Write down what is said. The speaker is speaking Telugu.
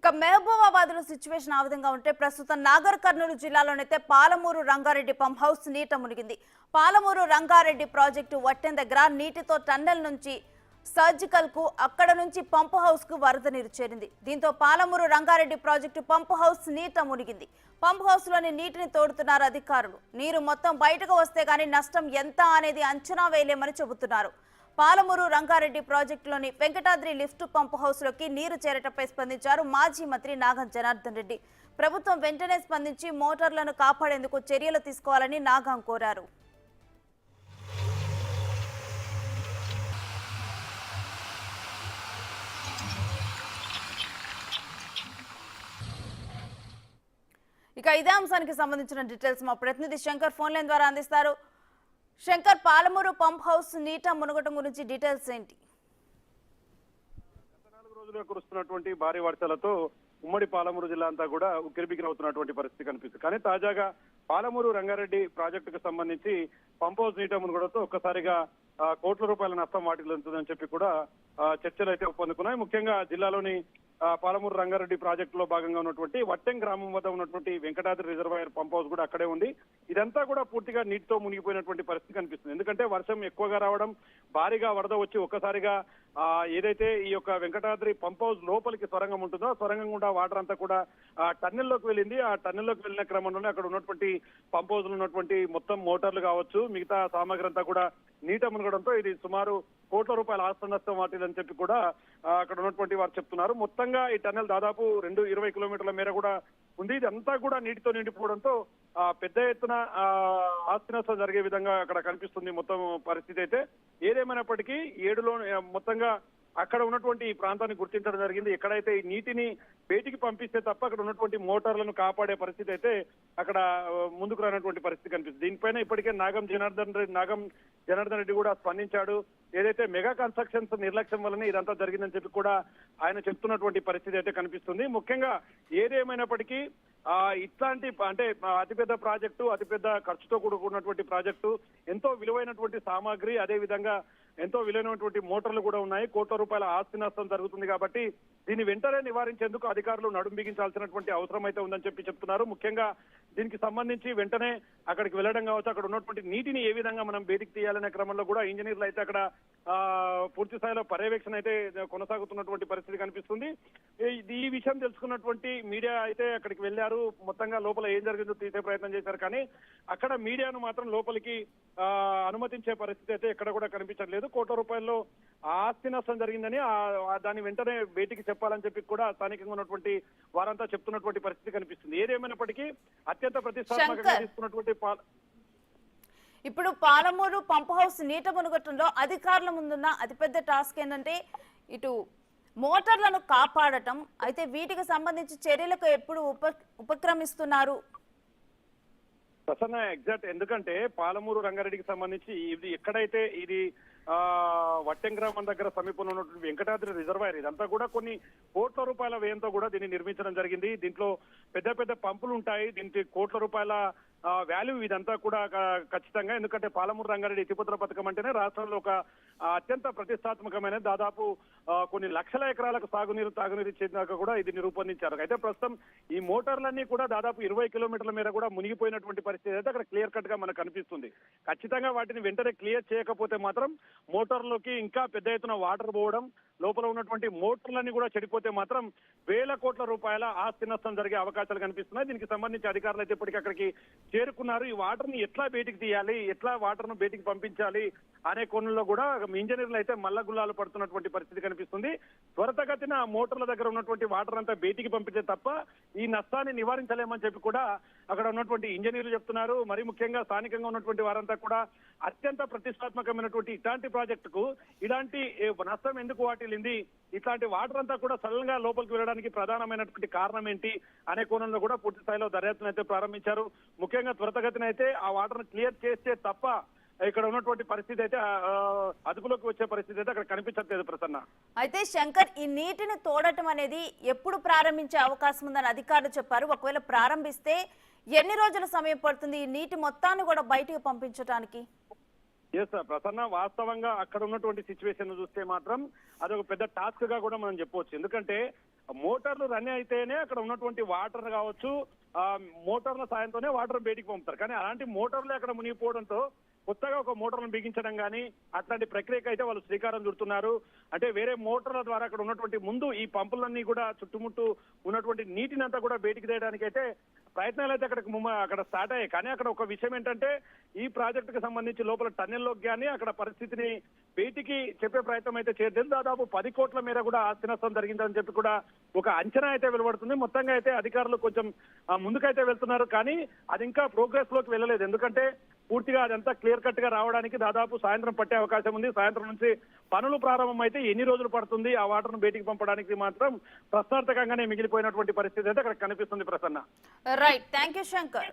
ఇక మహబూబాబాద్ లో సిచ్యువేషన్ ఆ విధంగా ఉంటే ప్రస్తుతం నాగర్ కర్నూలు జిల్లాలోనైతే పాలమూరు రంగారెడ్డి పంప్ హౌస్ నీట మునిగింది. పాలమూరు రంగారెడ్డి ప్రాజెక్టు వట్టెం దగ్గర నీటితో టన్నెల్ నుంచి సర్జికల్ కు అక్కడ నుంచి పంప్ హౌస్ కు వరద నీరు చేరింది. దీంతో Palamuru Rangareddy project pump house నీట మునిగింది. పంప్ హౌస్ లోని నీటిని తోడుతున్నారు అధికారులు. నీరు మొత్తం బయటకు వస్తే గానీ నష్టం ఎంత అనేది అంచనా వేయలేమని చెబుతున్నారు. పాలమూరు రంగారెడ్డి ప్రాజెక్టులోని వెంకటాద్రి లిఫ్ట్ పంప్ హౌస్ లోకి నీరు చేరటపై స్పందించారు మాజీ మంత్రి నాగం జనార్దన్ రెడ్డి. ప్రభుత్వం వెంటనే స్పందించి మోటార్లను కాపాడేందుకు చర్యలు తీసుకోవాలని నాగం కోరారు. ఇక ఇదే అంశానికి సంబంధించిన డీటెయిల్స్ మా ప్రతినిధి శంకర్ ఫోన్ లైన్ ద్వారా అందిస్తారు. శంకర్, పాలమూరు పంప్ హౌస్ నీట మునగటం గురించి డీటెయిల్స్ ఏంటి? గత 4 రోజులుగా కురుస్తున్నటువంటి భారీ వర్షాలతో ఉమ్మడి పాలమూరు జిల్లా అంతా కూడా ఉక్కిరిబిక్కిరవుతున్నటువంటి పరిస్థితి కనిపిస్తుంది. కానీ తాజాగా పాలమూరు రంగారెడ్డి ప్రాజెక్టుకు సంబంధించి పంప్ హౌస్ నీట మునగడంతో ఒక్కసారిగా కోట్ల రూపాయల నష్టం వాటిల్లుతుందని చెప్పి కూడా చర్చలు అయితే పొందుకున్నాయి. ముఖ్యంగా జిల్లాలోని పాలమూరు రంగారెడ్డి ప్రాజెక్టులో భాగంగా ఉన్నటువంటి వట్టెం గ్రామం వద్ద ఉన్నటువంటి వెంకటాద్రి రిజర్వాయర్ పంప్ హౌస్ కూడా అక్కడే ఉంది. ఇదంతా కూడా పూర్తిగా నీటితో మునిగిపోయినటువంటి పరిస్థితి కనిపిస్తుంది. ఎందుకంటే వర్షం ఎక్కువగా రావడం, భారీగా వరద వచ్చి ఒక్కసారిగా ఏదైతే ఈ యొక్క వెంకటాద్రి పంప్ హౌస్ లోపలికి సొరంగం ఉంటుందో ఆ సొరంగం కూడా వాటర్ అంతా కూడా టన్నెల్లోకి వెళ్ళింది. ఆ టన్నెల్లోకి వెళ్ళిన క్రమంలోనే అక్కడ ఉన్నటువంటి పంప్ హౌస్ లో ఉన్నటువంటి మొత్తం మోటార్లు కావచ్చు, మిగతా సామాగ్రి అంతా కూడా నీట మునగడంతో ఇది సుమారు కోట్ల రూపాయల ఆస్తి నష్టం వాటిల్లని చెప్పి కూడా అక్కడ ఉన్నటువంటి వారు చెప్తున్నారు. మొత్తంగా ఈ టన్నెల్ దాదాపు 20 కిలోమీటర్ల మేర కూడా ఉంది. ఇదంతా కూడా నీటితో నిండిపోవడంతో పెద్ద ఎత్తున ఆస్తి నష్టం జరిగే విధంగా అక్కడ కనిపిస్తుంది మొత్తం పరిస్థితి. అయితే ఏదేమైనప్పటికీ 7లో మొత్తంగా అక్కడ ఉన్నటువంటి ఈ ప్రాంతాన్ని గుర్తించడం జరిగింది. ఎక్కడైతే ఈ నీటిని బయటికి పంపిస్తే తప్ప అక్కడ ఉన్నటువంటి మోటార్లను కాపాడే పరిస్థితి అయితే అక్కడ ముందుకు రానటువంటి పరిస్థితి కనిపిస్తుంది. దీనిపైన ఇప్పటికే నాగం జనార్దన్ రెడ్డి కూడా స్పందించాడు. ఏదైతే మెగా కన్స్ట్రక్షన్స్ నిర్లక్ష్యం వల్లనే ఇదంతా జరిగిందని చెప్పి కూడా ఆయన చెప్తున్నటువంటి పరిస్థితి అయితే కనిపిస్తుంది. ముఖ్యంగా ఏదేమైనప్పటికీ ఇట్లాంటి అంటే అతిపెద్ద ప్రాజెక్టు, అతిపెద్ద ఖర్చుతో కూడుకున్నటువంటి ప్రాజెక్టు, ఎంతో విలువైనటువంటి సామాగ్రి, అదే విధంగా ఎంతో విలువైనటువంటి మోటార్లు కూడా ఉన్నాయి. కోట్ల రూపాయల ఆస్తి నష్టం జరుగుతుంది. కాబట్టి దీన్ని వెంటనే నివారించేందుకు అధికారులు నడుం బిగించాల్సినటువంటి అవసరం అయితే ఉందని చెప్పి చెప్తున్నారు. ముఖ్యంగా దీనికి సంబంధించి వెంటనే అక్కడికి వెళ్ళడం కావచ్చు, అక్కడ ఉన్నటువంటి నీటిని ఏ విధంగా మనం బయటికి తీయాలనే క్రమంలో కూడా ఇంజనీర్లు అయితే అక్కడ పూర్తి స్థాయిలో పర్యవేక్షణ అయితే కొనసాగుతున్నటువంటి పరిస్థితి కనిపిస్తుంది. ఈ విషయం తెలుసుకున్నటువంటి మీడియా అయితే అక్కడికి వెళ్లారు. మొత్తంగా లోపల ఏం జరిగిందో తీసే ప్రయత్నం చేశారు. కానీ అక్కడ మీడియాను మాత్రం లోపలికి అనుమతించే పరిస్థితి అయితే ఎక్కడ కూడా కనిపించట్లేదు. కోట్ల రూపాయల్లో ఆస్తి నష్టం జరిగిందని దాన్ని వెంటనే బయటికి చెప్పాలని చెప్పి కూడా స్థానికంగా ఉన్నటువంటి వారంతా చెప్తున్నటువంటి పరిస్థితి కనిపిస్తుంది. ఏదేమైనప్పటికీ అత్యంత ప్రతిష్టాత్మకంగా తీసుకున్నటువంటి ఇప్పుడు పాలమూరు పంప్ హౌస్ నీట మునగటంలో అధికారుల ముందున్న అతిపెద్ద టాస్క్ ఏంటంటే ఇటు మోటార్లను కాపాడటం. అయితే వీటికి సంబంధించి చర్యలకు ఎప్పుడు ఉపక్రమిస్తున్నారు? ప్రసన్న ఎగ్జాక్ట్ ఎందుకంటే పాలమూరు రంగారెడ్డికి సంబంధించి ఇది ఎక్కడైతే ఇది వట్టెం గ్రామం దగ్గర సమీపంలో ఉన్నటువంటి వెంకటాద్రి రిజర్వాయర్, ఇదంతా కూడా కొన్ని కోట్ల రూపాయల వ్యయంతో కూడా దీన్ని నిర్మించడం జరిగింది. దీంట్లో పెద్ద పెద్ద పంపులు ఉంటాయి. దీనికి కోట్ల రూపాయల వాల్యూ ఇదంతా కూడా ఖచ్చితంగా. ఎందుకంటే పాలమూరు రంగారెడ్డి ఎత్తిపోతల పథకం అంటేనే రాష్ట్రంలో ఒక అత్యంత ప్రతిష్టాత్మకమైన దాదాపు కొన్ని లక్షల ఎకరాలకు తాగునీరు ఇచ్చేదాకా కూడా ఇది రూపొందించారు. అయితే ప్రస్తుతం ఈ మోటార్లన్నీ కూడా దాదాపు 20 కిలోమీటర్ల మేర కూడా మునిగిపోయినటువంటి పరిస్థితి అయితే అక్కడ క్లియర్ కట్ గా మనకు కనిపిస్తుంది. ఖచ్చితంగా వాటిని వెంటనే క్లియర్ చేయకపోతే మాత్రం మోటార్లోకి ఇంకా పెద్ద ఎత్తున వాటర్ పోవడం, లోపల ఉన్నటువంటి మోటార్లన్నీ కూడా చెడిపోతే మాత్రం వేల కోట్ల రూపాయల ఆస్తి నష్టం జరిగే అవకాశాలు కనిపిస్తున్నాయి. దీనికి సంబంధించి అధికారులు అయితే ఇప్పటికీ అక్కడికి చేరుకున్నారు. ఈ వాటర్ ని ఎట్లా బయటికి తీయాలి, ఎట్లా వాటర్ ను బయటికి పంపించాలి అనే కోణంలో కూడా ఇంజనీర్లు అయితే మల్లగుల్లాలు పడుతున్నటువంటి పరిస్థితి కనిపిస్తుంది. త్వరితగతిన మోటార్ల దగ్గర ఉన్నటువంటి వాటర్ అంతా బయటికి పంపితే తప్ప ఈ నష్టాన్ని నివారించలేమని చెప్పి కూడా అక్కడ ఉన్నటువంటి ఇంజనీర్లు చెప్తున్నారు. మరి ముఖ్యంగా స్థానికంగా ఉన్నటువంటి వారంతా కూడా అత్యంత ప్రతిష్టాత్మకమైనటువంటి ఇట్లాంటి ప్రాజెక్టుకు ఇలాంటి నష్టం ఎందుకు వాటిల్లింది, ఇట్లాంటి వాటర్ అంతా కూడా సడన్ గా లోపలికి వెళ్ళడానికి ప్రధానమైనటువంటి కారణం ఏంటి అనే కోణంలో కూడా పూర్తి స్థాయిలో దర్యాప్తును అయితే ప్రారంభించారు. ముఖ్యంగా త్వరితగతిన అయితే ఆ వాటర్ ను క్లియర్ చేస్తే తప్ప ఇక్కడ ఉన్నటువంటి పరిస్థితి అయితే అదుపులోకి వచ్చే పరిస్థితి అయితే అక్కడ కనిపించట్లేదు ప్రసన్న. అయితే శంకర్, ఈ నీటిని తోడటం అనేది ఎప్పుడు ప్రారంభించే అవకాశం ఉందని అధికారులు చెప్పారు. ఒకవేళ ప్రారంభిస్తే ఎన్ని రోజుల సమయం పడుతుంది ఈ నీటి మొత్తాన్ని కూడా బయటికి పంపించడానికి? ప్రసన్న, వాస్తవంగా అక్కడ ఉన్నటువంటి సిచ్యువేషన్ చూస్తే మాత్రం అదొక పెద్ద టాస్క్ గా కూడా మనం చెప్పవచ్చు. ఎందుకంటే మోటార్లు రన్ అయితేనే అక్కడ ఉన్నటువంటి వాటర్ కావచ్చు, మోటార్ల సాయంతోనే వాటర్ బయటికి పంపుతారు. కానీ అలాంటి మోటార్లు అక్కడ మునిగిపోవడంతో కొత్తగా ఒక మోటార్లను బిగించడం కానీ అట్లాంటి ప్రక్రియకు అయితే వాళ్ళు శ్రీకారం చుడుతున్నారు. అంటే వేరే మోటార్ల ద్వారా అక్కడ ఉన్నటువంటి ముందు ఈ పంపులన్నీ కూడా చుట్టుముట్టు ఉన్నటువంటి నీటిని అంతా కూడా బయటికి తీయడానికి అయితే ప్రయత్నాలు అయితే అక్కడ స్టార్ట్ అయ్యాయి. కానీ అక్కడ ఒక విషయం ఏంటంటే ఈ ప్రాజెక్టుకు సంబంధించి లోపల టన్నెల్లోకి కానీ అక్కడ పరిస్థితిని బయటికి చెప్పే ప్రయత్నం అయితే చేయలేదు. దాదాపు 10 కోట్ల మేర కూడా ఆస్తి నష్టం జరిగిందని చెప్పి కూడా ఒక అంచనా అయితే వెలువడుతుంది. మొత్తంగా అయితే అధికారులు కొంచెం ముందుకైతే వెళ్తున్నారు, కానీ అది ఇంకా ప్రోగ్రెస్ లోకి వెళ్ళలేదు. ఎందుకంటే పూర్తిగా అదంతా క్లియర్ కట్ గా రావడానికి దాదాపు సాయంత్రం పట్టే అవకాశం ఉంది. సాయంత్రం నుంచి పనులు ప్రారంభం అయితే ఎన్ని రోజులు పడుతుంది ఆ వాటర్ ను బయటికి పంపడానికి మాత్రం ప్రశ్నార్థకంగానే మిగిలిపోయినటువంటి పరిస్థితి అయితే అక్కడ కనిపిస్తుంది. Prasanna. Right, thank you Shankar.